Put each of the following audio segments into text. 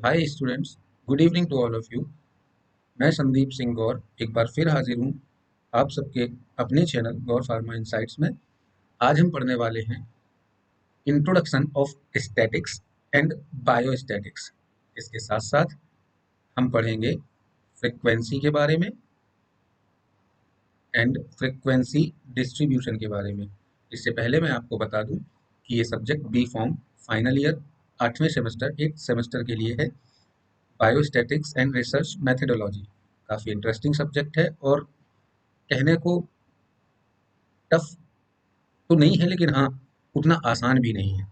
Hi students, good evening to all of you. मैं संदीप सिंह गौर एक बार फिर हाजिर हूँ आप सबके अपने चैनल गौर फार्मा इनसाइट्स में। आज हम पढ़ने वाले हैं introduction of statics and biostatics. इसके साथ साथ हम पढ़ेंगे फ्रिक्वेंसी के बारे में एंड फ्रिक्वेंसी डिस्ट्रीब्यूशन के बारे में। इससे पहले मैं आपको बता दूं कि ये subject B pharm final year 8वें सेमेस्टर 8 सेमेस्टर के लिए है। बायोस्टैटिक्स एंड रिसर्च मैथडोलॉजी काफ़ी इंटरेस्टिंग सब्जेक्ट है और कहने को टफ तो नहीं है, लेकिन हाँ उतना आसान भी नहीं है।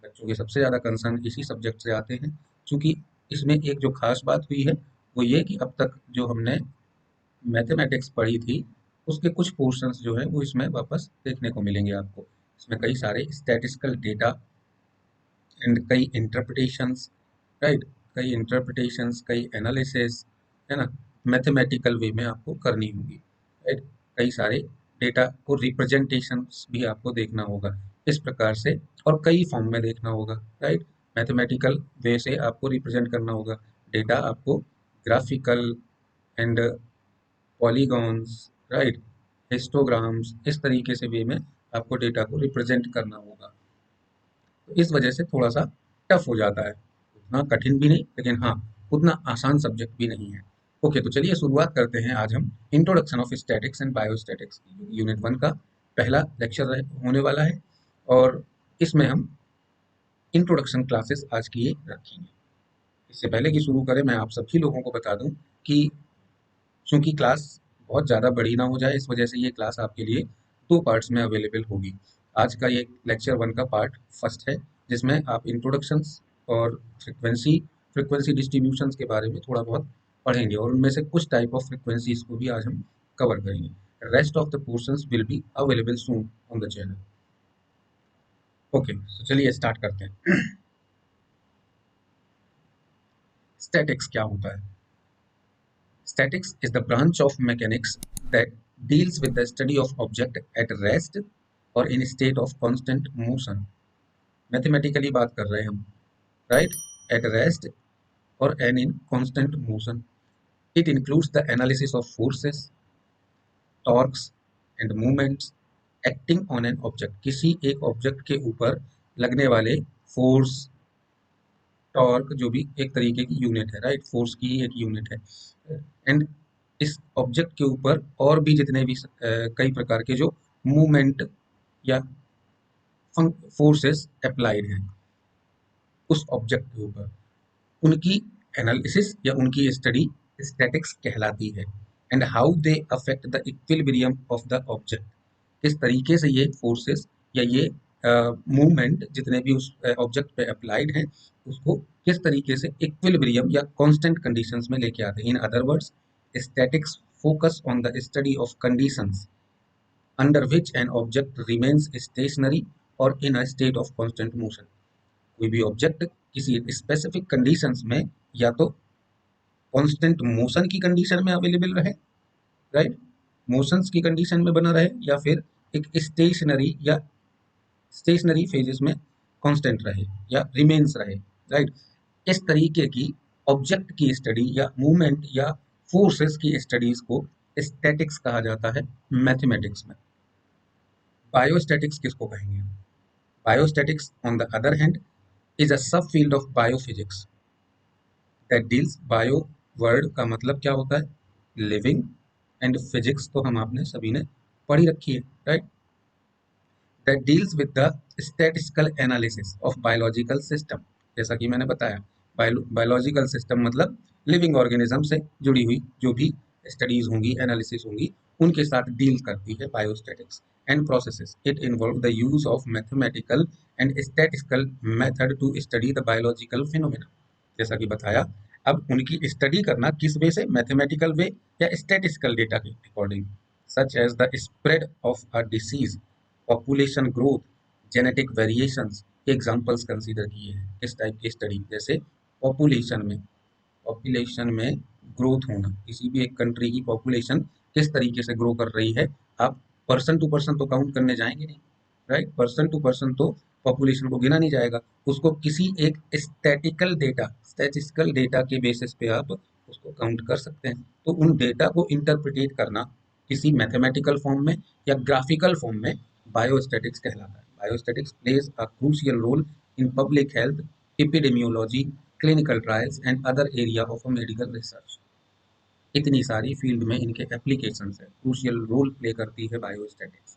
बच्चों के सबसे ज़्यादा कंसर्न इसी सब्जेक्ट से आते हैं, क्योंकि इसमें एक जो खास बात हुई है वो ये कि अब तक जो हमने मैथमेटिक्स पढ़ी थी उसके कुछ पोर्शंस जो है वो इसमें वापस देखने को मिलेंगे आपको। इसमें कई सारे स्टैटिस्टिकल डेटा एंड कई इंटरप्रिटेशंस, राइट, कई इंटरप्रिटेशंस, कई एनालिसिस, है ना, मैथमेटिकल वे में आपको करनी होगी, राइट। कई सारे डेटा को रिप्रेजेंटेशंस भी आपको देखना होगा इस प्रकार से, और कई फॉर्म में देखना होगा, राइट। मैथमेटिकल वे से आपको रिप्रेजेंट करना होगा डेटा, आपको graphical and polygons, right, histograms, इस तरीके से वे में आपको डेटा को रिप्रेजेंट करना होगा। तो इस वजह से थोड़ा सा टफ हो जाता है, उतना कठिन भी नहीं लेकिन हाँ उतना आसान सब्जेक्ट भी नहीं है। ओके, तो चलिए शुरुआत करते हैं। आज हम introduction of statics and biostatics की यूनिट 1 का पहला लेक्चर होने वाला है, और इसमें हम इंट्रोडक्शन क्लासेस आज की ये रखेंगे। इससे पहले कि शुरू करें, मैं आप सभी लोगों को बता दूं कि चूंकि क्लास बहुत ज़्यादा बड़ी ना हो जाए, इस वजह से ये क्लास आपके लिए दो पार्ट्स में अवेलेबल होगी। आज का ये लेक्चर 1 का पार्ट फर्स्ट है, जिसमें आप इंट्रोडक्शंस और फ्रिक्वेंसी डिस्ट्रीब्यूशंस के बारे में थोड़ा बहुत पढ़ेंगे, और उनमें से कुछ टाइप ऑफ फ्रिक्वेंसीज को भी आज हम कवर करेंगे। Rest of the portions will be available soon on the channel. Okay, तो चलिए स्टार्ट करते हैं। स्टैटिक्स क्या होता है? Statics is the branch of mechanics that deals with the study of object at rest or in state of constant motion. Mathematically बात कर रहे हैं हम, राइट, एट रेस्ट और and in constant motion. It includes the analysis of forces, torques and movements acting on an object. किसी एक object के ऊपर लगने वाले फोर्स, टॉर्क, जो भी एक तरीके की यूनिट है, राइट, फोर्स की ही एक यूनिट है, एंड इस ऑब्जेक्ट के ऊपर और भी जितने भी कई प्रकार के जो मूवमेंट या फोर्सेस अप्लाइड हैं उस ऑब्जेक्ट के ऊपर, उनकी एनालिसिस या उनकी स्टडी स्टैटिक्स कहलाती है. And how they affect the equilibrium of the object. किस तरीके से ये फोर्सेस या ये मूवमेंट जितने भी उस ऑब्जेक्ट पे अप्लाइड हैं उसको किस तरीके से इक्विलिब्रियम या कांस्टेंट कंडीशंस में लेके आते हैं. In other words, statics focus on the study of conditions under which an object remains stationary or in a state of constant motion. कोई भी ऑब्जेक्ट किसी स्पेसिफिक कंडीशंस में या तो कांस्टेंट मोशन की कंडीशन में अवेलेबल रहे, राइट, मोशंस की कंडीशन में बना रहे, या फिर एक स्टेशनरी फेजेस में कांस्टेंट रहे या रिमेन्स रहे, राइट. इस तरीके की ऑब्जेक्ट की स्टडी या मूवमेंट या फोर्सेस की स्टडीज को स्टैटिक्स कहा जाता है मैथमेटिक्स में. बायोस्टैटिक्स किसको कहेंगे? Biostatics on the other hand is a sub field of biophysics that deals, bio word का मतलब क्या होता है? लिविंग, एंड फिजिक्स तो हम आपने सभी ने पढ़ी रखी है, right. That deals with the statistical analysis of biological system. जैसा कि मैंने बताया, बायोलॉजिकल सिस्टम मतलब लिविंग ऑर्गेनिज्म से जुड़ी हुई जो भी स्टडीज होंगी, एनालिसिस होंगी, उनके साथ डील करती है biostatics. And processes, it involve the use of mathematical and statistical method to study the biological phenomena. जैसा कि बताया, अब उनकी स्टडी करना किस वे से? मैथमेटिकल वे या स्टैटिस्टिकल डेटा के according. Such as the spread of a disease, population growth, genetic variations के एग्जांपल्स कंसीडर किए हैं. इस टाइप की स्टडी, जैसे पॉपुलेशन में ग्रोथ होना, किसी भी एक कंट्री की पॉपुलेशन किस तरीके से ग्रो कर रही है. आप पर्सन टू पर्सन तो काउंट करने जाएंगे नहीं, राइट. पर्सन टू पर्सन तो पॉपुलेशन को गिना नहीं जाएगा, उसको किसी एक स्टैटिस्टिकल डेटा के बेसिस पे आप उसको काउंट कर सकते हैं। तो उन डेटा को इंटरप्रिटेट करना किसी मैथमेटिकल फॉर्म में या ग्राफिकल फॉर्म में बायोस्टैटिक्स कहलाता है। Biostatics plays a crucial role in public health, epidemiology, clinical trials and other area of medical research. इतनी सारी फील्ड में इनके एप्लीकेशंस है, क्रूशियल रोल प्ले करती है बायोस्टैटिक्स।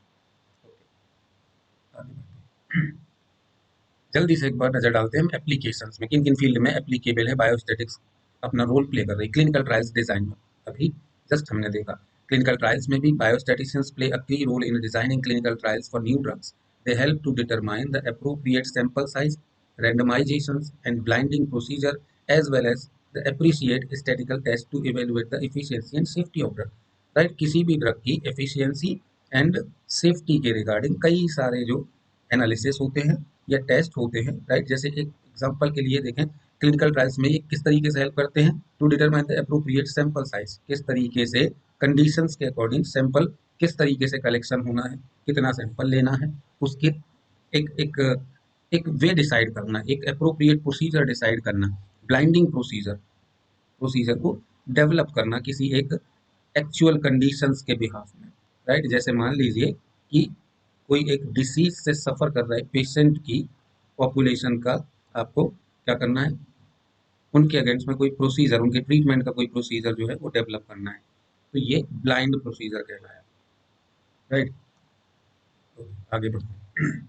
जल्दी से एक बार नजर डालते हैं हम एप्लीकेशंस में, किन किन फील्ड में एप्लीकेबल है बायोस्टैटिक्स, अपना रोल प्ले कर रही है। क्लिनिकल ट्रायल्स डिजाइन में अभी जस्ट हमने देखा, क्लिनिकल ट्रायल्स में भी बायोस्टैटिशियंस play a key role in designing clinical trials for new drugs. They help to determine the appropriate sample size, randomizations and blinding procedure, as well as the appreciate statistical test to evaluate the efficiency and safety of drug। Right, किसी भी drug की efficiency and safety के regarding कई सारे जो analysis होते हैं या टेस्ट होते हैं, राइट। जैसे एक एग्जांपल के लिए देखें, क्लिनिकल ट्रायल्स में ये किस तरीके से हेल्प करते हैं, to determine the appropriate sample size, किस तरीके से कंडीशंस के अकॉर्डिंग सैंपल किस तरीके से कलेक्शन होना है, कितना सैंपल लेना है, उसकी एक एक एक वे डिसाइड करना, एक अप्रोप्रिएट प्रोसीजर डिसाइड करना, ब्लाइंडिंग प्रोसीजर को डेवलप करना किसी एक एक्चुअल कंडीशंस के बिहाफ में, राइट। जैसे मान लीजिए कि कोई एक डिसीज से सफर कर रहा है पेशेंट की पॉपुलेशन का, आपको क्या करना है, उनके अगेंस्ट में कोई प्रोसीजर, उनके ट्रीटमेंट का कोई प्रोसीजर जो है वो डेवलप करना है, तो ये ब्लाइंड प्रोसीजर कहलाया, राइट। आगे बढ़ते हैं।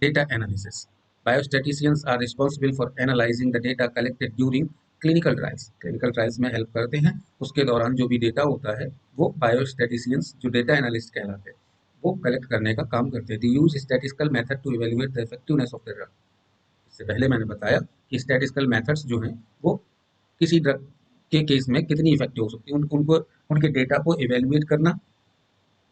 Data analysis, biostatisticians are responsible for analysing the data collected during clinical trials. Clinical trials में हेल्प करते हैं, उसके दौरान जो भी डेटा होता है वो बायोस्टैटिशियंस जो डेटा एनालिस्ट कहलाते हैं वो कलेक्ट करने का काम करते हैं। They use statistical method to evaluate the effectiveness of the drug. इससे पहले मैंने बताया कि स्टैटिस्टिकल मेथड्स जो हैं वो किसी ड्रग के केस में कितनी इफेक्टिव हो सकती है, उनको उनके डेटा को इवेल्युएट करना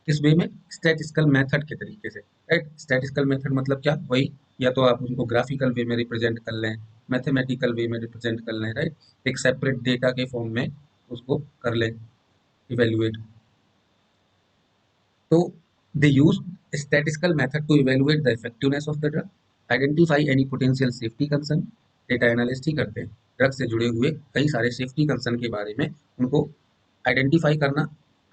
किस वे में, स्टैटिस्टिकल मेथड के तरीके से, राइट। स्टैटिस्टिकल मेथड मतलब क्या, वही या तो आप उनको ग्राफिकल वे में रिप्रेजेंट कर लें, मैथमेटिकल वे में रिप्रेजेंट कर लें, राइट, एक सेपरेट डेटा के फॉर्म में उसको कर लें इवेल्युएट। तो they use statistical method to evaluate the effectiveness of the drug, identify any potential safety concern. Data analyst ही करते हैं, ड्रग से जुड़े हुए कई सारे सेफ्टी कंसर्न के बारे में उनको आइडेंटिफाई करना,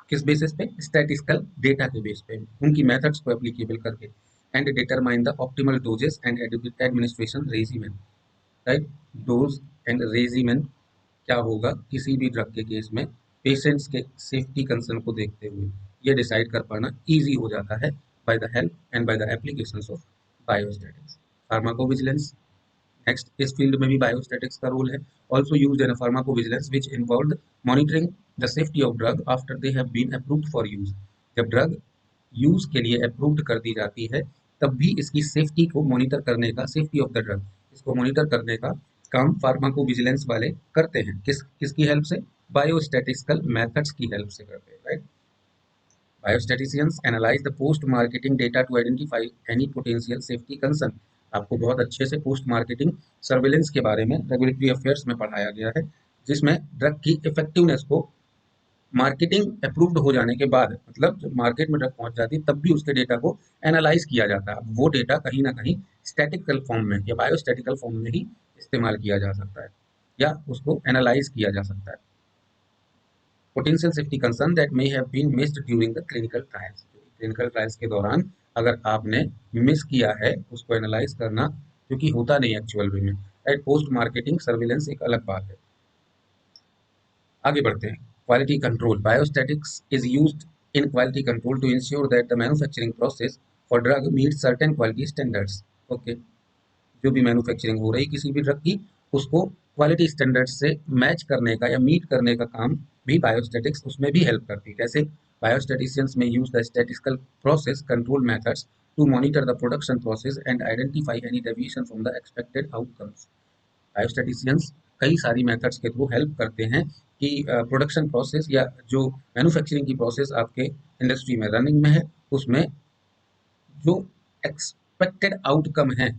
किस बेसिस पे, स्टैटिस्टिकल डेटा के बेस पे, उनकी मेथड्स को एप्लीकेबल करके, and determine the optimal doses and administration regimen, right. Dose and regimen क्या होगा किसी भी ड्रग के केस में, पेशेंट्स के सेफ्टी कंसर्न को देखते हुए ये डिसाइड कर पाना इजी हो जाता है by the help and by the applications of biostatics. Pharmacovigilance, next, इस फील्ड में भी बायोस्टैटिक्स का रोल है। Also used in pharmacovigilance which involve monitoring the safety of drug after they have been approved for use. जब drug use के लिए approved कर दी जाती है तब भी इसकी सेफ्टी को मॉनिटर करने का, सेफ्टी ऑफ द ड्रग, इसको मॉनिटर करने का काम फार्माकोविजिलेंस वाले करते हैं, किसकी हेल्प से, बायोस्टैटिस्टिकल मेथड्स की हेल्प से करते हैं, right. Biostatisticians analyze the post marketing data to identify any potential safety concern. आपको बहुत अच्छे से पोस्ट मार्केटिंग सर्वेलेंस के बारे में रेगुलेटरी अफेयर्स में पढ़ाया गया है, जिसमें ड्रग की इफेक्टिवनेस को मार्केटिंग अप्रूव्ड हो जाने के बाद, मतलब जब मार्केट में ड्रग पहुंच जाती है तब भी उसके डेटा को एनालाइज किया जाता है। वो डेटा कहीं ना कहीं स्टैटिकल फॉर्म में या बायोस्टैटिकल फॉर्म में ही इस्तेमाल किया जा सकता है या उसको एनालाइज किया जा सकता है। Potential safety concern that may have been missed during the clinical trials, clinical trials के दौरान अगर आपने मिस किया है उसको एनालाइज करना, क्योंकि होता नहीं एक्चुअल वे में, राइट। पोस्ट मार्केटिंग सर्विलेंस एक अलग बात है। आगे बढ़ते हैं। Quality control, biostatics is used in quality control to ensure that the manufacturing process for drug meet certain quality standards. Okay, जो भी मैन्युफैक्चरिंग हो रही किसी भी ड्रग की, उसको क्वालिटी स्टैंडर्ड्स से मैच करने का या मीट करने का काम भी बायोस्टैटिक्स उसमें भी हेल्प करती है। कैसे, biostatisticians may use the statistical process control methods to monitor the production process and identify any deviation from the expected outcomes. Biostatisticians कई सारी मेथड्स के थ्रू हेल्प करते हैं कि प्रोडक्शन प्रोसेस या जो मैन्युफैक्चरिंग की प्रोसेस आपके इंडस्ट्री में रनिंग में है उसमें जो एक्सपेक्टेड आउटकम है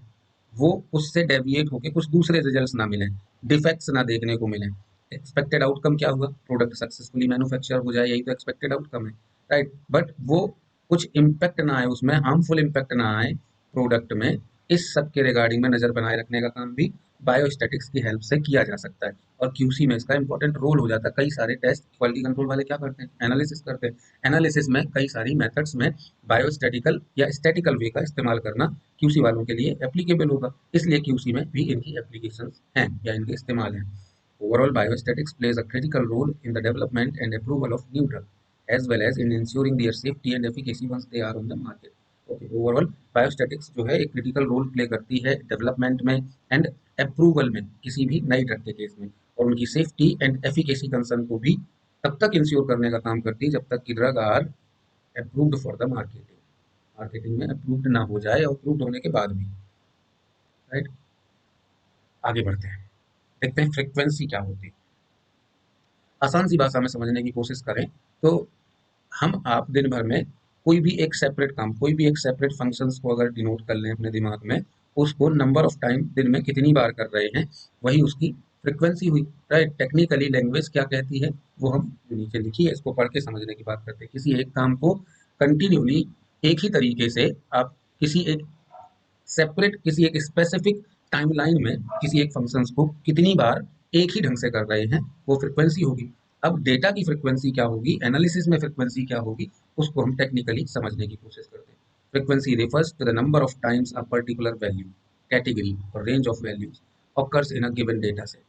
वो उससे डेविएट होकर कुछ दूसरे रिजल्ट्स ना मिलें, डिफेक्ट्स ना देखने को मिलें। एक्सपेक्टेड आउटकम क्या हुआ, प्रोडक्ट सक्सेसफुली मैन्युफैक्चर हो जाए, यही तो एक्सपेक्टेड आउटकम है, राइट। बट वो कुछ इम्पैक्ट ना आए उसमें, हार्मफुल इम्पैक्ट ना आए प्रोडक्ट में, इस सब के रिगार्डिंग में नज़र बनाए रखने का काम भी बायोस्टैटिक्स की हेल्प से किया जा सकता है। और क्यूसी में इसका इंपॉर्टेंट रोल हो जाता है। कई सारे टेस्ट क्वालिटी कंट्रोल वाले क्या करते हैं, एनालिसिस करते हैं। एनालिसिस में कई सारी मेथड्स में बायोस्टैटिकल या स्टैटिकल वे का इस्तेमाल करना क्यूसी वालों के लिए एप्लीकेबल होगा, इसलिए क्यूसी में भी इनकी एप्लीकेशंस हैं या इनके इस्तेमाल हैं। Overall biostatics plays a critical role in the development and approval of new drug as well as in ensuring their safety and efficacy once they are on the market. Okay, overall biostatics जो है एक critical role play करती है development में and approval में किसी भी नई ड्रग के केस में, और उनकी सेफ्टी एंड एफिकेसी कंसर्न को भी तब तक इंश्योर करने का काम करती है जब तक कि drug are approved for the marketing, marketing में अप्रूव्ड ना हो जाए और अप्रूव्ड होने के बाद भी। राइट, आगे बढ़ते हैं, देखते हैं फ्रीक्वेंसी क्या होती है। आसान सी भाषा में समझने की कोशिश करें तो हम आप दिन भर में कोई भी एक सेपरेट काम, कोई भी एक सेपरेट फंक्शंस को अगर डिनोट कर लें अपने दिमाग में, उसको नंबर ऑफ टाइम दिन में कितनी बार कर रहे हैं, वही उसकी फ्रिक्वेंसी हुई। राइट, टेक्निकली लैंग्वेज क्या कहती है वो हम जो नीचे लिखी है इसको पढ़ के समझने की बात करते हैं। किसी एक काम को कंटिन्यूली एक ही तरीके से आप किसी एक सेपरेट, किसी एक स्पेसिफिक टाइमलाइन में किसी एक फंक्शंस को कितनी बार एक ही ढंग से कर रहे हैं, वो फ्रिक्वेंसी होगी। अब डेटा की फ्रिक्वेंसी क्या होगी, एनालिसिस में फ्रिक्वेंसी क्या होगी, उसको हम टेक्निकली समझने की कोशिश करते हैं। Frequency refers to the number of times a particular value, category और range of values occurs in a given data set।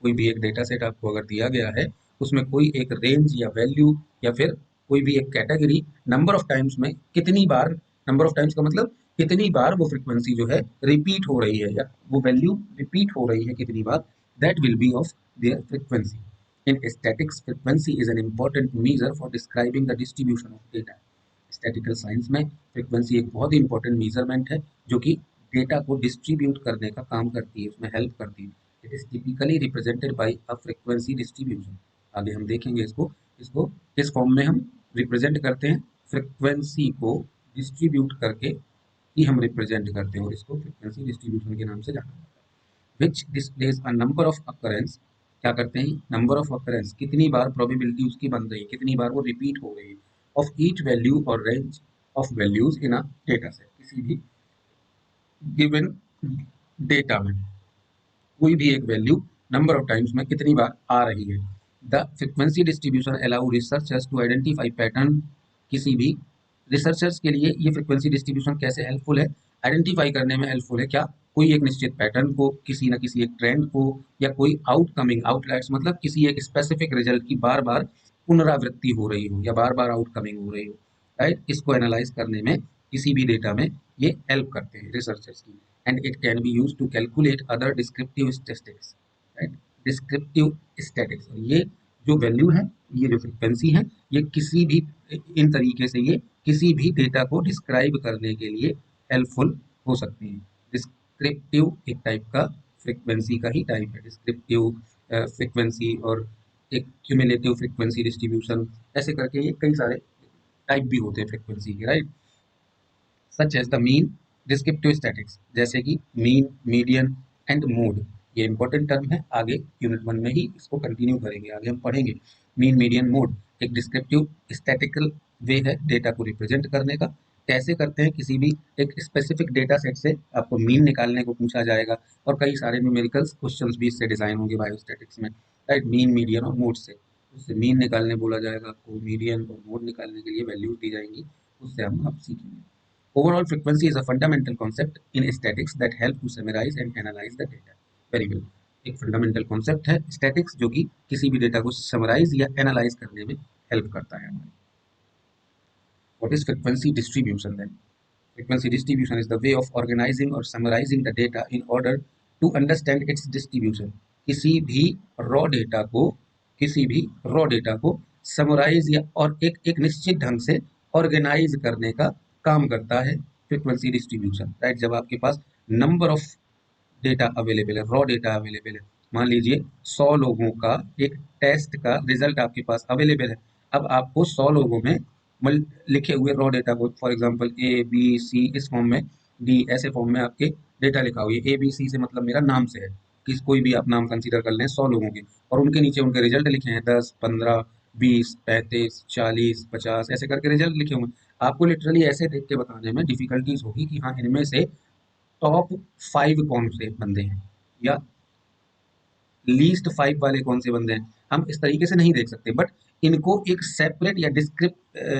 कोई भी एक डेटा सेट आपको अगर दिया गया है, उसमें कोई एक रेंज या वैल्यू या फिर कोई भी एक कैटेगरी नंबर ऑफ टाइम्स में कितनी बार, नंबर ऑफ टाइम्स का मतलब कितनी बार वो फ्रीक्वेंसी जो है रिपीट हो रही है या वो वैल्यू रिपीट हो रही है कितनी बार, that will be of their frequency. In statistics frequency is an important measure for describing the distribution of data. Statistical science में फ्रीक्वेंसी एक बहुत ही इंपॉर्टेंट मेजरमेंट है जो कि डेटा को डिस्ट्रीब्यूट करने का काम करती है, उसमें हेल्प करती है। It is typically represented by a frequency distribution. आगे हम देखेंगे इसको, इसको किस फॉर्म में हम रिप्रेजेंट करते हैं, फ्रीक्वेंसी को डिस्ट्रीब्यूट करके ही हम रिप्रेजेंट करते हैं और इसको फ्रीक्वेंसी डिस्ट्रीब्यूशन के नाम से जाना जाता है। Which displays a number of occurrence, क्या करते हैं, नंबर ऑफ अकरेंस कितनी बार प्रोबेबिलिटी उसकी बन रही है, कितनी बार वो रिपीट हो रही है, ऑफ ईच वैल्यू और range of values in a data set. किसी भी गिवन डेटा में कोई भी एक वैल्यू नंबर ऑफ टाइम्स में कितनी बार आ रही है। The frequency distribution allow researchers to identify pattern. किसी भी रिसर्चर्स के लिए ये फ्रीक्वेंसी डिस्ट्रीब्यूशन कैसे हेल्पफुल है, आइडेंटिफाई करने में हेल्पफुल है। क्या, कोई एक निश्चित पैटर्न को, किसी न किसी एक ट्रेंड को, या कोई आउटकमिंग, आउटलायर्स मतलब किसी एक स्पेसिफिक रिजल्ट की बार बार पुनरावृत्ति हो रही हो या बार बार आउटकमिंग हो रही हो। राइट, इसको एनालाइज करने में किसी भी डेटा में ये हेल्प करते हैं रिसर्चर्स की। And it can be use to calculate other descriptive statistics. Right, descriptive statics, ये जो वैल्यू है, ये जो फ्रिक्वेंसी है, ये किसी भी इन तरीके से ये किसी भी डेटा को डिस्क्राइब करने के लिए हेल्पफुल हो सकती है। डिस्क्रिप्टिव एक टाइप का फ्रिक्वेंसी का ही टाइप है, डिस्क्रिप्टिव फ्रिक्वेंसी और एक क्यूमुलेटिव फ्रिक्वेंसी डिस्ट्रीब्यूशन, ऐसे करके ये कई सारे टाइप भी होते हैं फ्रिक्वेंसी के। Right, such as the mean, descriptive statics जैसे कि मीन, मीडियन एंड मोड, ये इंपॉर्टेंट टर्म है, आगे यूनिट 1 में ही इसको कंटिन्यू करेंगे, आगे हम पढ़ेंगे। मीन, मीडियन, मोड एक डिस्क्रिप्टिव स्टैटिकल वे है डेटा को रिप्रेजेंट करने का। कैसे करते हैं, किसी भी एक स्पेसिफिक डेटा सेट से आपको मीन निकालने को पूछा जाएगा और कई सारे न्यूमेरिकल्स क्वेश्चंस भी इससे डिजाइन होंगे बायोस्टैटिक्स में। राइट, मीन, मीडियन और मोड से, उससे मीन निकालने बोला जाएगा आपको, मीडियन और मोड निकालने के लिए वैल्यूज दी जाएंगी, उससे हम आप सीखेंगे। Overall frequency is a fundamental concept in statics that help to summarize and analyze the data. Very well. एक फंडामेंटल कॉन्सेप्ट है स्टैटिक्स जो कि किसी भी डेटा को समराइज या एनालाइज करने में हेल्प करता है हमारी। What is frequency distribution then? Frequency distribution is the way of organizing or summarizing the data in order to understand its distribution. किसी भी रॉ डेटा को, किसी भी रॉ डेटा को समराइज या और एक निश्चित ढंग से ऑर्गेनाइज करने का काम करता है फ्रीक्वेंसी डिस्ट्रीब्यूशन। राइट, जब आपके पास नंबर ऑफ डेटा अवेलेबल है, रॉ डेटा अवेलेबल है, मान लीजिए 100 लोगों का एक टेस्ट का रिजल्ट आपके पास अवेलेबल है। अब आपको 100 लोगों में लिखे हुए रॉ डेटा को, for example A B C इस फॉर्म में, डी ऐसे फॉर्म में आपके डेटा लिखा हुआ है। ए बी सी से मतलब मेरा नाम से है, किस कोई भी आप नाम कंसीडर कर लें 100 लोगों के, और उनके नीचे उनके रिजल्ट लिखे हैं 10, 15, 20, 35, 40, 50 ऐसे करके रिजल्ट लिखे हुए हैं। आपको लिटरली ऐसे देख के बताने में डिफिकल्टीज होगी कि हाँ इनमें से टॉप 5 कौन से बंदे हैं या लीस्ट 5 वाले कौन से बंदे हैं, हम इस तरीके से नहीं देख सकते, बट इनको एक सेपरेट या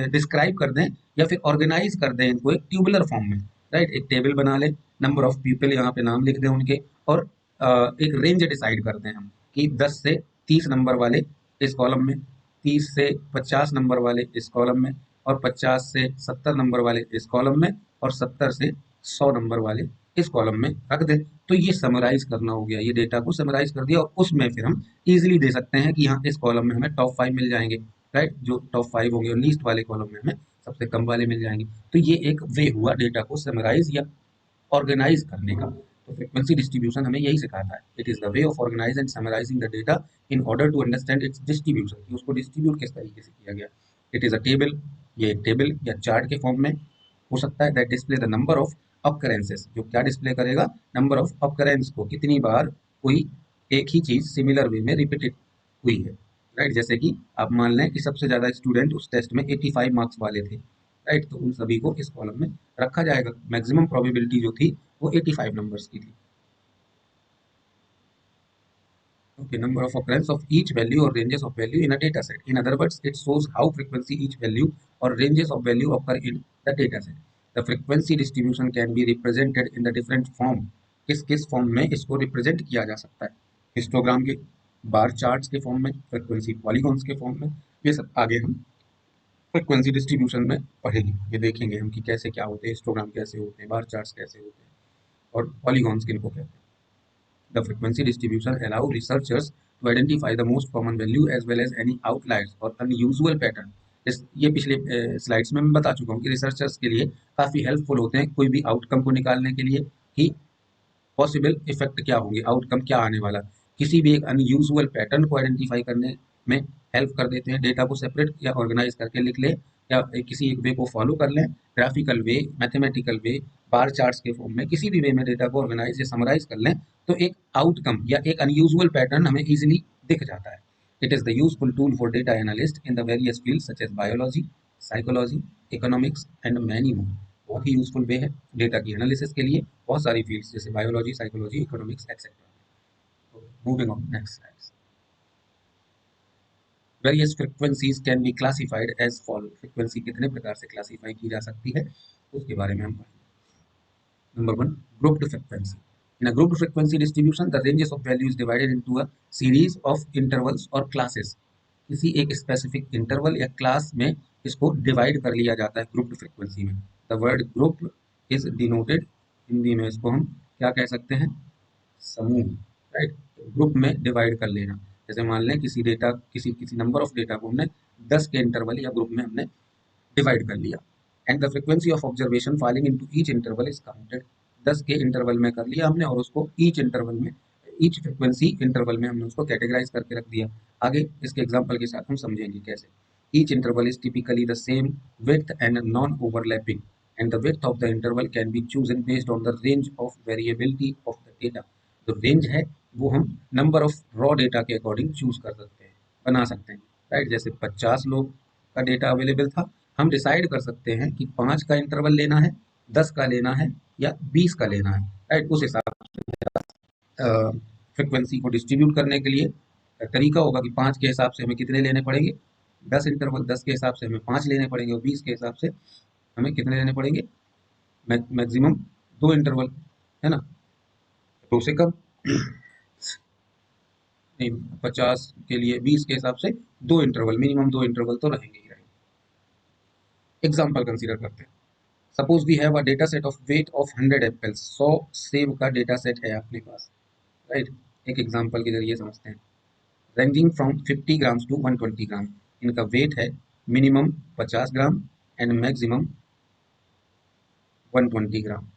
डिस्क्राइब कर दें या फिर ऑर्गेनाइज कर दें इनको एक ट्यूबुलर फॉर्म में, राइट। एक टेबल बना लें, नंबर ऑफ पीपल यहाँ पे नाम लिख दें उनके, और एक रेंज डिसाइड कर दें हम कि 10 से 30 नंबर वाले इस कॉलम में, 30 से 50 नंबर वाले इस कॉलम में, और 50 से 70 नंबर वाले इस कॉलम में, और 70 से 100 नंबर वाले इस कॉलम में रख दें। तो ये समराइज करना हो गया, ये डेटा को समराइज कर दिया, और उसमें फिर हम इजीली दे सकते हैं कि यहाँ इस कॉलम में हमें टॉप 5 मिल जाएंगे, राइट। जो टॉप 5 होंगे, और लीस्ट वाले कॉलम में हमें सबसे कम वाले मिल जाएंगे। तो ये एक वे हुआ डेटा को समराइज या ऑर्गेनाइज करने का। तो फ्रीक्वेंसी डिस्ट्रीब्यूशन हमें यही सिखाता है, it is the way of organize and summarizing the data in order to understand its distribution, कि उसको डिस्ट्रीब्यूट किस तरीके से किया गया। इट इज अ टेबल, ये एक टेबल या चार्ट के फॉर्म में हो सकता है, that display the number of occurrences, जो क्या डिस्प्ले करेगा, नंबर ऑफ ऑकरेंस को, कितनी बार कोई एक ही चीज सिमिलर वे में रिपीटेड हुई है, राइट। जैसे कि आप मान लें कि सबसे ज्यादा स्टूडेंट उस टेस्ट में 85 मार्क्स वाले थे, राइट, तो उन सभी को इस कॉलम में रखा जाएगा। मैक्सिमम प्रोबेबिलिटी जो थी वो 85 नंबर्स की थी। Okay, number of occurrence of each value or ranges of value in a data set. In other words, it shows how frequency each value or ranges of value occur in the data set. The frequency distribution can be represented in the different form. किस किस form में इसको represent किया जा सकता है, histogram के, बार charts के फॉर्म में, फ्रीक्वेंसी पॉलीगॉन्स के फॉर्म में, ये सब आगे हम फ्रीक्वेंसी डिस्ट्रीब्यूशन में पढ़ेंगे, ये देखेंगे हम कि कैसे क्या होते हैं, हिस्टोग्राम कैसे होते हैं, बार चार्ट्स कैसे होते हैं, और पॉलीगॉन्स किनको कहते हैं। The frequency distribution allow researchers to identify the most common value as well as any outliers or unusual pattern. ये पिछले स्लाइड्स में मैं बता चुका हूँ कि रिसर्चर्स के लिए काफ़ी हेल्पफुल होते हैं कोई भी आउटकम को निकालने के लिए, कि पॉसिबल इफेक्ट क्या होंगे, आउटकम क्या आने वाला, किसी भी एक अनयूजुअल पैटर्न को आइडेंटिफाई करने में हेल्प कर देते हैं। डेटा को सेपरेट या ऑर्गेनाइज करके लिख लें, या किसी एक वे को फॉलो कर लें, ग्राफिकल वे, मैथमेटिकल वे, बार चार्ट्स के फॉर्म में, किसी भी वे में डेटा को ऑर्गेनाइज या समराइज कर लें, तो एक आउटकम या एक अनयूजुअल पैटर्न हमें इजिली दिख जाता है। It is the useful tool for data analyst in the various field such as biology, psychology, economics and many more. बहुत ही यूजफुल वे है डेटा की एनालिसिस के लिए, बहुत सारी फील्ड्स जैसे biology, psychology, economics etcetera. Moving on next slide. Various frequencies can be classified as follow, frequency कितने प्रकार से क्लासिफाई की जा सकती है उसके बारे में हम पढ़ेंगे। Number one, grouped frequency. In a grouped frequency distribution, the ranges of value is divided into a series of intervals or classes. किसी एक स्पेसिफिक इंटरवल या क्लास में इसको डिवाइड कर लिया जाता है ग्रुप्ड फ्रीक्वेंसी में। The word group is denoted, Hindi में इसको हम क्या कह सकते हैं, समूह, राइट। ग्रुप में डिवाइड कर लेना, जैसे मान लें किसी डेटा, किसी किसी नंबर ऑफ डेटा को हमने 10 के इंटरवल या ग्रुप में हमने डिवाइड कर लिया, and the frequency of observation falling into each interval is counted. 10 के इंटरवल में कर लिया हमने, और उसको ईच इंटरवल में, ईच फ्रीक्वेंसी इंटरवल में हमने उसको कैटेगराइज करके रख दिया। आगे इसके एग्जांपल के साथ हम समझेंगे कैसे। Each interval is typically the same width and non overlapping, and the width of the interval can be chosen based on the range of variability of the data. जो रेंज है वो हम नंबर ऑफ रॉ डेटा के according choose कर सकते हैं, बना सकते हैं, राइट। जैसे 50 लोग का डेटा अवेलेबल था, हम डिसाइड कर सकते हैं कि 5 का इंटरवल लेना है, 10 का लेना है, या 20 का लेना है, राइट। उस हिसाब से फ्रिक्वेंसी को डिस्ट्रीब्यूट करने के लिए तरीका होगा कि 5 के हिसाब से हमें कितने लेने पड़ेंगे, 10 इंटरवल, 10 के हिसाब से हमें 5 लेने पड़ेंगे, और 20 के हिसाब से हमें कितने लेने पड़ेंगे, मैक्सिमम 2 इंटरवल, है ना। 2 से कम नहीं, 50 के लिए 20 के हिसाब से 2 इंटरवल, मिनिमम 2 इंटरवल तो रहेंगे ही रहेंगे। एग्जाम्पल कंसिडर करते हैं। Suppose we have a data set of weight of 100 apples, 100 सेब का डेटा सेट है अपने पास, राइट। एक एग्जांपल के जरिए समझते हैं। Ranging from 50 grams to 120 gram, इनका वेट है minimum 50 gram and maximum 120 gram.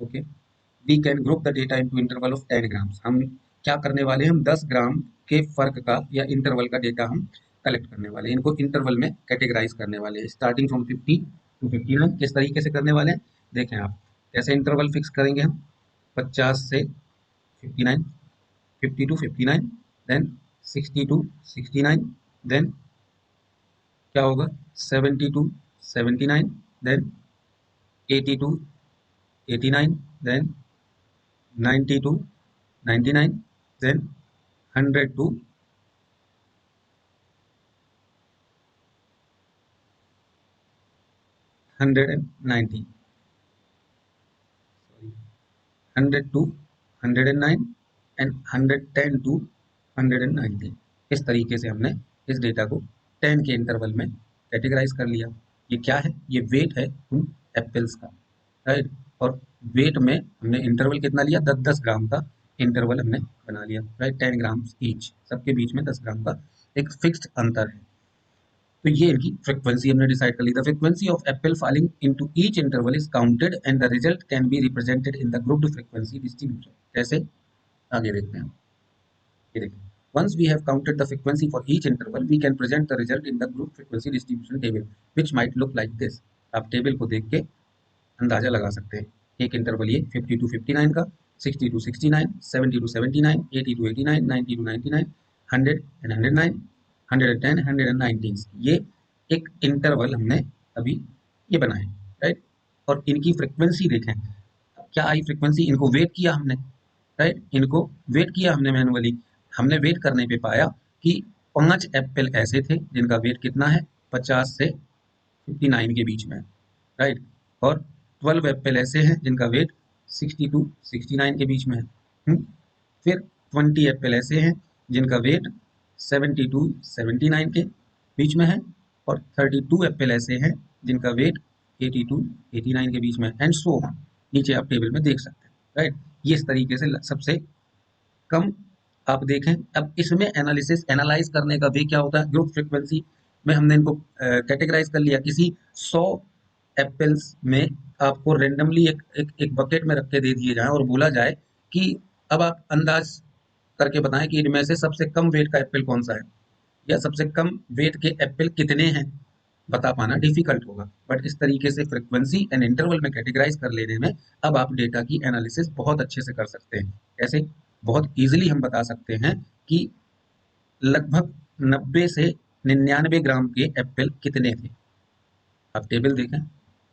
Okay, we can group the data into interval of 10 grams. हम क्या करने वाले हैं, हम 10 ग्राम के फर्क का या इंटरवल का डेटा हम कलेक्ट करने वाले हैं, इनको इंटरवल में कैटेगराइज करने वाले हैं, स्टार्टिंग फ्रॉम 50 टू 59। किस तरीके से करने वाले हैं, देखें आप कैसे इंटरवल फिक्स करेंगे हम, 50 से 59, 50 टू 59, देन 60 टू 69, देन क्या होगा 70 to 79, then 80 to 89, then 90 to 99, then 100 to 190, 100 to 109 and 110 to 190। इस तरीके से हमने इस डेटा को 10 के इंटरवल में कैटेगराइज कर लिया। ये क्या है? ये वेट है उन एप्पल्स का, राइट। और वेट में हमने इंटरवल कितना लिया? 10-10 ग्राम का इंटरवल हमने बना लिया, राइट। 10 ग्राम ईच, सबके बीच में 10 ग्राम का एक फिक्स्ड अंतर है। तो ये इनकी फ्रीक्वेंसी हमने डिसाइड कर ली। The frequency of apple falling into each interval is counted and the result can be represented in the grouped frequency distribution. कैसे? आगे देखते हैं। ये देखिए, once we have counted the frequency for each interval, we can present the result in the group frequency distribution table, which might look like this। आप table को देख के अंदाजा लगा सकते हैं। एक इंटरवल ये 50 to 59 का, 60 to 69, 70 to 79, 80 to 89, 90 to 99, 100 and 109, 110, 119। ये एक इंटरवल हमने अभी ये बनाए, राइट। और इनकी फ्रिक्वेंसी देखें, क्या आई फ्रिक्वेंसी? इनको वेट किया हमने, राइट। इनको वेट किया हमने मैनुअली। हमने वेट करने पे पाया कि 5 एप्पल ऐसे थे जिनका वेट कितना है? 50 से 59 के बीच में, राइट। और 12 एप्पल ऐसे हैं जिनका वेट 60 टू 69 के बीच में है। फिर 20 एप्पल ऐसे हैं जिनका वेट 70 टू 79 के बीच में है। और 32 एप्पल ऐसे हैं जिनका वेट 80 टू 89 के बीच में, एंड सो ऑन। नीचे आप टेबल में देख सकते हैं, राइट। ये इस तरीके से सबसे कम आप देखें। अब इसमें एनालिसिस एनालाइज करने का वे क्या होता है? ग्रुप फ्रीक्वेंसी में हमने इनको कैटेगराइज कर लिया। किसी 100 एप्पल्स में आपको रेंडमली एक बकेट में रख के दे दिए जाए और बोला जाए कि अब आप अंदाज करके बताएं कि इनमें से सबसे कम वेट का एप्पल कौन सा है, या सबसे कम वेट के एप्पल कितने हैं। बता पाना डिफिकल्ट होगा, बट इस तरीके से फ्रीक्वेंसी एंड इंटरवल में कैटेगराइज कर लेने में अब आप डेटा की एनालिसिस बहुत अच्छे से कर सकते हैं। कैसे? बहुत इजीली हम बता सकते हैं कि लगभग 90 से 99 ग्राम के एप्पल कितने थे। आप टेबल देखें,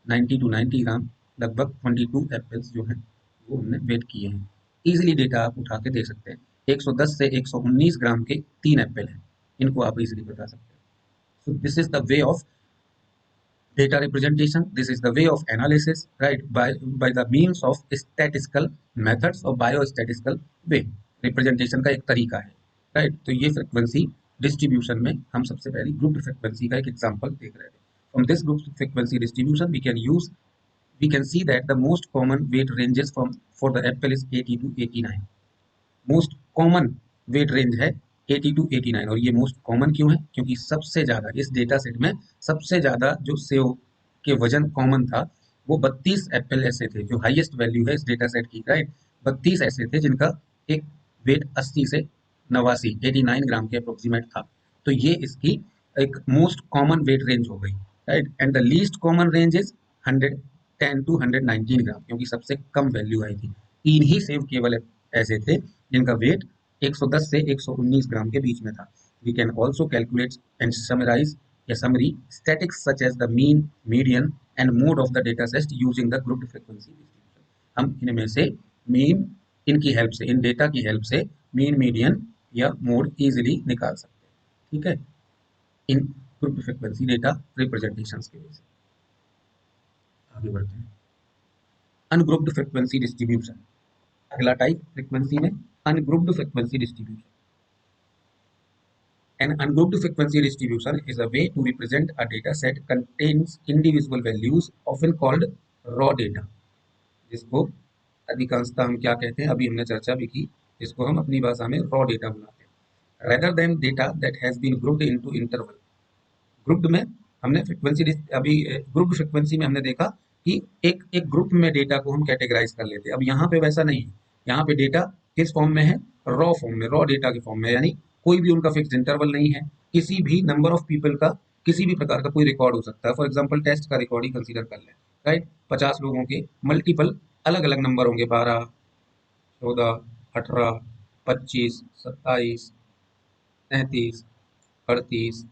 90 टू 90 ग्राम, लगभग 22 एप्पल्स जो हैं वो हमने वेट किए हैं। इजीली डेटा आप उठा के दे सकते हैं। 110 से 119 ग्राम के 3 एप्पल हैं, इनको आप इजीली बता सकते हैं। So this is the way of data representation. This is the way of analysis, right, by the means of statistical methods or biostatistical way। Representation का एक तरीका है, राइट। तो ये फ्रीक्वेंसी डिस्ट्रीब्यूशन में हम सबसे पहले ग्रुप फ्रीक्वेंसी का एक एग्जांपल देख रहे थे। From this group frequency distribution we can see that the most common weight ranges from for the apple is 80 to 89। Most common weight range है 80 टू 89। और ये मोस्ट कॉमन क्यों है? क्योंकि सबसे ज़्यादा इस डेटा सेट में सबसे ज़्यादा जो सेव के वजन कॉमन था वो 32 एप्पल ऐसे थे, जो हाईएस्ट वैल्यू है इस डेटा सेट की, राइट। 32 ऐसे थे जिनका एक वेट 80 से 89 89 ग्राम के अप्रोक्सीमेट था। तो ये इसकी एक मोस्ट कॉमन वेट रेंज हो गई, right. And the least common range is 110 to 119 gram, क्योंकि सबसे कम वैल्यू आई थी। 3 ही सेव केवल ऐसे थे जिनका वेट 110 से 119 ग्राम के बीच में था। We can also calculate and summarize a summary statistics such as the mean, median and mode of the data set using the grouped frequency distribution। हम इनमें से मीन, इनकी हेल्प से, इन डेटा की हेल्प से मीन, मीडियन या mode easily निकाल सकते हैं, ठीक है, इन ग्रुप फ्रीक्वेंसी डेटा रिप्रेजेंटेशंस की वजह से। आगे बढ़ते हैं। अनग्रुप्ड फ्रीक्वेंसी डिस्ट्रीब्यूशन, अगला टाइप फ्रीक्वेंसी में ungrouped frequency distribution. An ungrouped frequency distribution is a way to represent a data set contains individual values often called raw data, जिसको अधिकांशतः हम क्या कहते हैं, अभी हमने चर्चा भी की, जिसको हम अपनी भाषा में रॉ डेटा बुलाते हैं। Rather than data that has been grouped into interval. Grouped में हमने फ्रीक्वेंसी, अभी ग्रुप्ड फ्रीक्वेंसी में हमने देखा कि एक एक ग्रुप में डेटा को हम कैटेगराइज कर लेते हैं। अब यहाँ पे वैसा नहीं है। यहाँ पे डेटा किस फॉर्म में है? रॉ फॉर्म में, रॉ डेटा के फॉर्म में, यानी कोई भी उनका फिक्स इंटरवल नहीं है। किसी भी नंबर ऑफ पीपल का किसी भी प्रकार का कोई रिकॉर्ड हो सकता है। फॉर एग्जाम्पल टेस्ट का रिकॉर्ड ही कंसिडर कर लें, राइट। 50 लोगों के मल्टीपल अलग अलग नंबर होंगे, 12, 14, 18, 25, 27, 33, 38,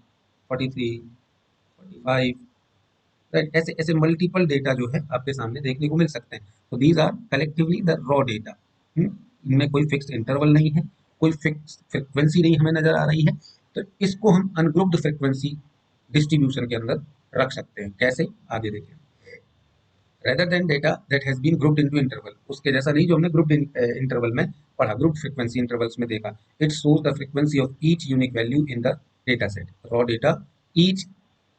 43, 45, राइट। ऐसे ऐसे मल्टीपल डेटा जो है आपके सामने देखने को मिल सकते हैं। तो these are collectively the raw data. इनमें कोई फिक्स इंटरवल नहीं है, कोई फिक्स फ्रिक्वेंसी नहीं हमें नजर आ रही है, तो इसको हम अनग्रुप्ड फ्रिक्वेंसी डिस्ट्रीब्यूशन के अंदर रख सकते हैं। कैसे, आगे देखिए। Rather than data that has been grouped into interval, उसके जैसा नहीं जो हमने ग्रुप्ड इंटरवल में पढ़ा, ग्रुप्ड फ्रीक्वेंसी इंटरवल्स में देखा। It shows the frequency of each unique value in the data set. Raw data, each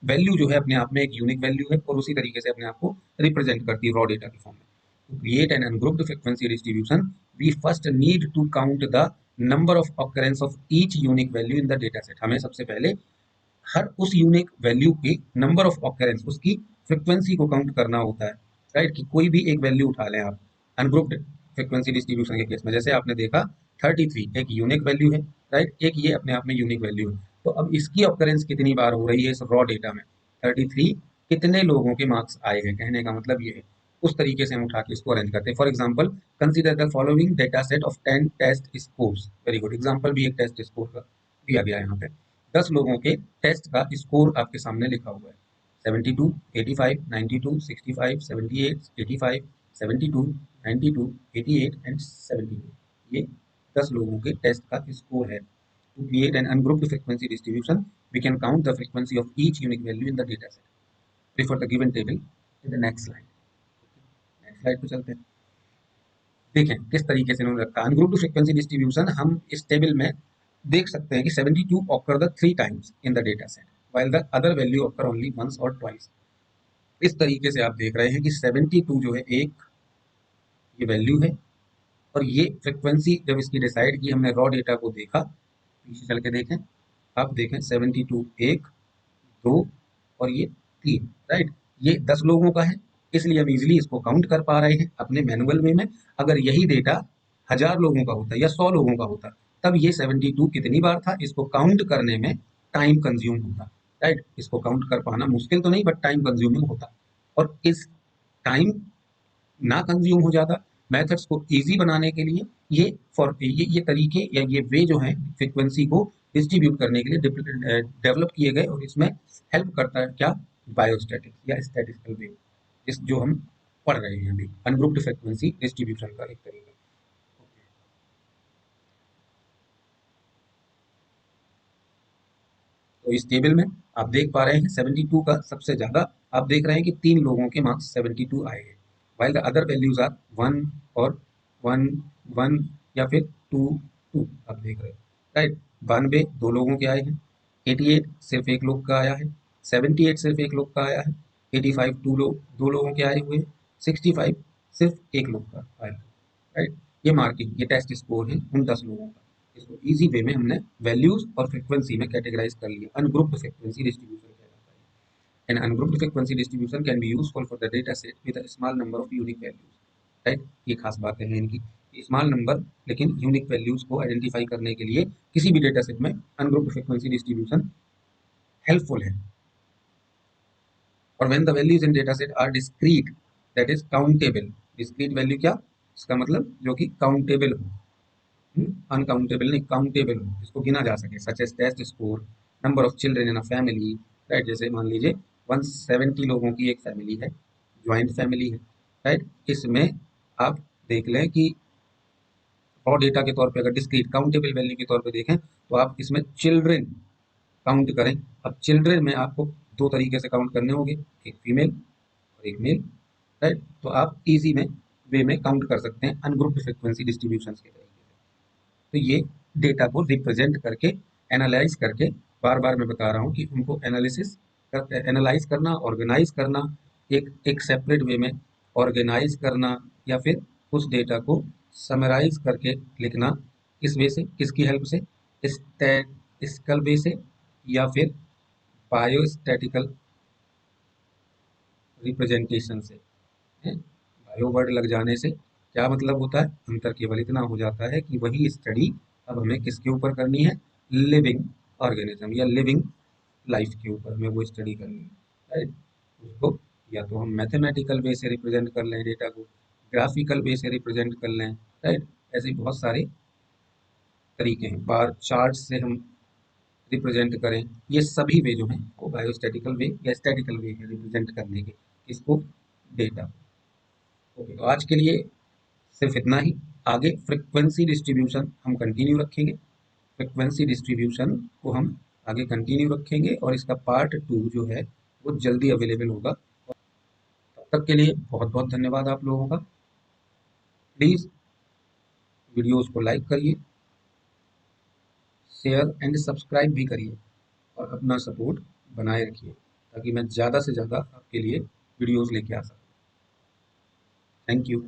value जो है अपने आप में एक यूनिक वैल्यू है और उसी तरीके से अपने आप को रिप्रेजेंट करती है रॉ डेटा की फॉर्म में। To create an ungrouped frequency distribution, we first need to count the number of occurrence of each unique value in the data set. हमें सबसे पहले हर उस यूनिक वैल्यू के नंबर ऑफ ऑकरेंस, उसकी frequency को count करना होता है, राइट। कि कोई भी एक वैल्यू उठा लें आप अनग्रुप्ड फ्रिक्वेंसी डिस्ट्रीब्यूशन के केस में, जैसे आपने देखा 33 एक यूनिक वैल्यू है, राइट, एक ये अपने आप में यूनिक वैल्यू है। तो अब इसकी ऑकरेंस कितनी बार हो रही है इस रॉ डेटा में, 33 कितने लोगों के मार्क्स आए हैं, कहने का मतलब ये है। उस तरीके से हम उठा के इसको अरेंज करते हैं। For example, consider the following data set of 10 test scores. Very good example भी एक टेस्ट स्कोर का दिया गया है यहाँ पे। 10 लोगों के टेस्ट का स्कोर आपके सामने लिखा हुआ है। 72, 85, 92, 65, 78, 85, 72, 92, 88 एंड 72। ये 10 लोगों के टेस्ट का स्कोर है। To create an ungrouped frequency distribution, we can count the frequency of each unique value in the data set. Refer the given table in the next slide. Next slide पे चलते हैं। देखें किस तरीके से इन्होंने रखा अनग्रुप्ड फ्रीक्वेंसी डिस्ट्रीब्यूशन। हम इस टेबल में देख सकते हैं कि 72 occur the 3 times in the data set while the other value occur only once or twice. इस तरीके से आप देख रहे हैं कि 72 जो है एक ये वैल्यू है, और ये फ्रिक्वेंसी जब इसकी डिसाइड की, हमने रॉ डेटा को देखा, पीछे चल के देखें, आप देखें 72 एक, दो और ये 3, राइट। ये 10 लोगों का है, इसलिए हम इजीली इसको काउंट कर पा रहे हैं अपने मैनुअल वे में। अगर यही डेटा 1000 लोगों का होता या 100 लोगों का होता, तब ये 72 कितनी बार था, इसको काउंट करने में टाइम कंज्यूम होता, राइट। इसको काउंट कर पाना मुश्किल तो नहीं, बट टाइम कंज्यूमिंग होता। और इस टाइम ना कंज्यूम हो जाता, मेथड्स को इजी बनाने के लिए ये तरीके या ये वे जो हैं फ्रीक्वेंसी को डिस्ट्रीब्यूट करने के लिए डेवलप किए गए, और इसमें हेल्प करता है क्या, बायोस्टैटिक्स या स्टैटिस्टिकल वे, इस जो हम पढ़ रहे हैं अभी, अनग्रुप्ड फ्रीक्वेंसी डिस्ट्रीब्यूशन का एक तरीका। तो इस टेबल में आप देख पा रहे हैं 72 का सबसे ज्यादा आप देख रहे हैं कि 3 लोगों के मार्क्स 72 आए हैं, while the other values are 1 और 1 1 या फिर 2 2 आप देख रहे हैं, राइट। 92 दो लोगों के आए हैं, 88 सिर्फ एक लोग का आया है, 78 सिर्फ एक लोग का आया है, 85 दो लोगों के आए हुए हैं, 65 सिर्फ एक लोग का आया है, राइट। ये मार्किंग, ये टेस्ट स्कोर है उन 10 लोगों का। इसको इजी वे में हमने वैल्यूज और फ्रीक्वेंसी में कैटेगराइज कर लिया, अनग्रुप्ड फ्रीक्वेंसी डिस्ट्रीब्यूशन कहलाता है। An ungrouped frequency distribution can be useful for the data set with a small number of unique values, right. ये खास बातें हैं इनकी, स्मॉल नंबर लेकिन यूनिक वैल्यूज को आइडेंटिफाई करने के लिए किसी भी डेटा सेट में अनग्रुप्ड फ्रीक्वेंसी डिस्ट्रीब्यूशन हेल्पफुल है। और when the values in data set are discrete, that is countable. Discrete value क्या, इसका मतलब जो कि काउंटेबल हो, अनकाउंटेबल नहीं, काउंटेबल हो, जिसको गिना जा सके, such as test score, number of children in a family, right. जैसे मान लीजिए 170 लोगों की एक फैमिली है, ज्वाइंट फैमिली है, राइट। इसमें आप देख लें कि रॉ डेटा के तौर पे अगर डिस्क्रीट काउंटेबल वैल्यू के तौर पे देखें, तो आप इसमें चिल्ड्रन काउंट करें। अब चिल्ड्रन में आपको दो तरीके से काउंट करने होंगे, एक फीमेल और एक मेल, राइट। तो आप इजी में वे में काउंट कर सकते हैं अनग्रुप्ड फ्रीक्वेंसी डिस्ट्रीब्यूशन के तरीके से। तो ये डेटा को रिप्रेजेंट करके, एनालाइज करके, बार बार मैं बता रहा हूँ कि उनको एनालाइज करना, ऑर्गेनाइज करना, एक एक सेपरेट वे में ऑर्गेनाइज करना, या फिर उस डेटा को समराइज करके लिखना, किस वे से, किसकी हेल्प से, स्टैटिस्टिकल वे से या फिर बायोस्टैटिकल रिप्रेजेंटेशन से। बायो वर्ड लग जाने से क्या मतलब होता है, अंतर केवल इतना हो जाता है कि वही स्टडी अब हमें किसके ऊपर करनी है, लिविंग ऑर्गेनिज्म या लिविंग लाइफ के ऊपर हमें वो स्टडी करनी है, राइट। उसको या तो हम मैथमेटिकल वे से रिप्रेजेंट कर लें डेटा को, ग्राफिकल वे से रिप्रेजेंट कर लें, राइट। ऐसे बहुत सारे तरीके हैं, बार चार्ट से हम रिप्रेजेंट करें, ये सभी वे जो हैं वो बायोस्टैटिकल वे या स्टैटिकल वे है रिप्रेजेंट करने के, इसको, डेटा। ओके, तो आज के लिए सिर्फ इतना ही। आगे फ्रिक्वेंसी डिस्ट्रीब्यूशन हम कंटिन्यू रखेंगे। फ्रिक्वेंसी डिस्ट्रीब्यूशन को हम आगे कंटिन्यू रखेंगे और इसका पार्ट 2 जो है वो जल्दी अवेलेबल होगा। तब तक के लिए बहुत बहुत धन्यवाद आप लोगों का। प्लीज़ वीडियोस को लाइक करिए, शेयर एंड सब्सक्राइब भी करिए और अपना सपोर्ट बनाए रखिए ताकि मैं ज़्यादा से ज़्यादा आपके लिए वीडियोस लेके आ सकूँ। Thank you.